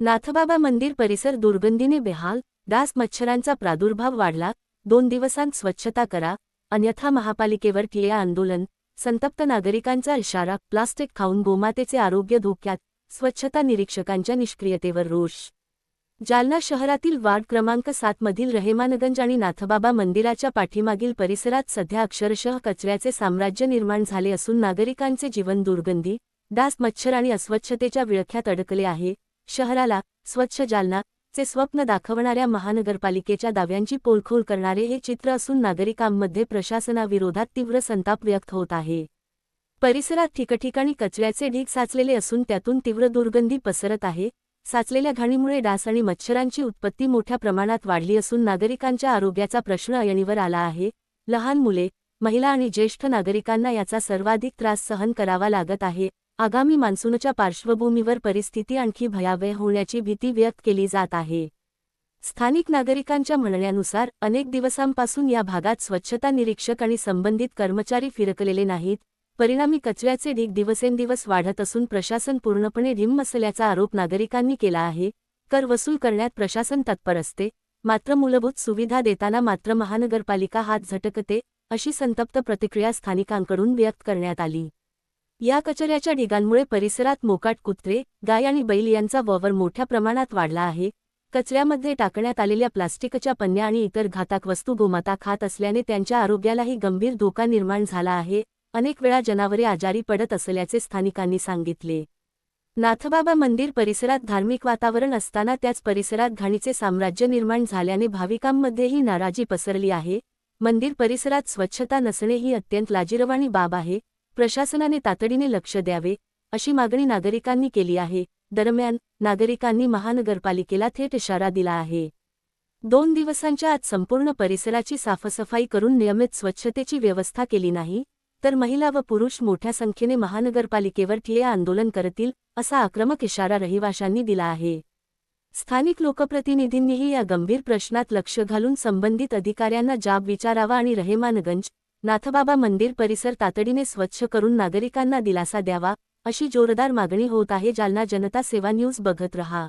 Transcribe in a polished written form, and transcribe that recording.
नाथबाबा मंदिर परिसर दुर्गंधीने बेहाल, डास मच्छरांचा प्रादुर्भाव वाढला, 2 दिवसांत स्वच्छता करा, अन्यथा महापालिकेवर ठिय्या आंदोलन, संतप्त नागरिकांचा इशारा, प्लास्टिक खाऊन गोमातेचे आरोग्य धोक्यात, स्वच्छता निरीक्षकांच्या निष्क्रियतेवर रोष. जालना शहरातील वार्ड क्रमांक 7 मधील रहेमानगंज आणि नाथबाबा मंदिराच्या पाठीमागील परिसरात सध्या अक्षरशः कचऱ्याचे साम्राज्य निर्माण झाले असून नागरिकांचे जीवन दुर्गंधी, डास मच्छर आणि अस्वच्छतेच्या विळख्यात अडकले आहे. शहराला स्वच्छ जालना चे स्वप्न दाखवणाऱ्या महानगरपालिकेच्या दाव्यांची पोलखोल करणारे हे चित्र असून नागरिकांमध्ये प्रशासनाविरोधात तीव्र संताप व्यक्त होत आहे. परिसरात ठिकठिकाणी कचऱ्याचे ढीग साचलेले असून त्यातून तीव्र दुर्गंधी पसरत आहे. साचलेल्या घाणीमुळे डास आणि मच्छरांची उत्पत्ती मोठ्या प्रमाणात वाढली असून नागरिकांच्या आरोग्याचा प्रश्न ऐरणीवर आला आहे. लहान मुले, महिला आणि ज्येष्ठ नागरिकांना याचा सर्वाधिक त्रास सहन करावा लागत आहे. आगामी मान्सूनच्या पार्श्वभूमीवर परिस्थिती आणखी भयावह होण्याची भीती व्यक्त केली जात आहे. स्थानिक नागरिकांच्या म्हणण्यानुसार अनेक दिवसांपासून या भागात स्वच्छता निरीक्षक आणि संबंधित कर्मचारी फिरकलेले नाहीत. परिणामी कचऱ्याचे ढीग दिवसेंदिवस वाढत असून प्रशासन पूर्णपणे ढिम्म असल्याचा आरोप नागरिकांनी केला आहे. कर वसूल करण्यात प्रशासन तत्पर असते, मात्र मूलभूत सुविधा देताना मात्र महानगरपालिका हात झटकते, अशी संतप्त प्रतिक्रिया स्थानिकांकडून व्यक्त करण्यात आली. या कचऱ्याच्या ढिगांमुळे परिसरात मोकाट कुत्रे, गाय आणि बैल यांचा वावर मोठ्या प्रमाणात वाढला आहे. कचऱ्यामध्ये टाकण्यात आलेल्या प्लास्टिकच्या पन्न्या आणि इतर घातक वस्तू गोमाता खात असल्याने त्यांच्या आरोग्यालाही गंभीर धोका निर्माण झाला आहे. अनेक वेळा जनावरे आजारी पडत असल्याचे स्थानिकांनी सांगितले. नाथबाबा मंदिर परिसरात धार्मिक वातावरण असताना त्याच परिसरात घाणीचे साम्राज्य निर्माण झाल्याने भाविकांमध्येही नाराजी पसरली आहे. मंदिर परिसरात स्वच्छता नसणे ही अत्यंत लाजिरवाणी बाब आहे. प्रशासनाने तातडीने लक्ष द्यावे, अशी मागणी नागरिकांनी केली आहे. दरम्यान, नागरिकांनी महानगरपालिकेला थेट इशारा दिला आहे. 2 दिवसांच्या आत संपूर्ण परिसराची साफसफाई करून नियमित स्वच्छतेची व्यवस्था केली नाही, तर महिला व पुरुष मोठ्या संख्येने महानगरपालिकेवर ठिय्या आंदोलन करतील, असा आक्रमक इशारा रहिवाशांनी दिला आहे. स्थानिक लोकप्रतिनिधींनीही या गंभीर प्रश्नात लक्ष घालून संबंधित अधिकाऱ्यांना जाब विचारावा आणि रहेमानगंज, नाथबाबा मंदिर परिसर तातडीने स्वच्छ करून नागरिकांना दिलासा द्यावा, अशी जोरदार मागणी होत आहे. जालना जनता सेवा न्यूज बघत रहा.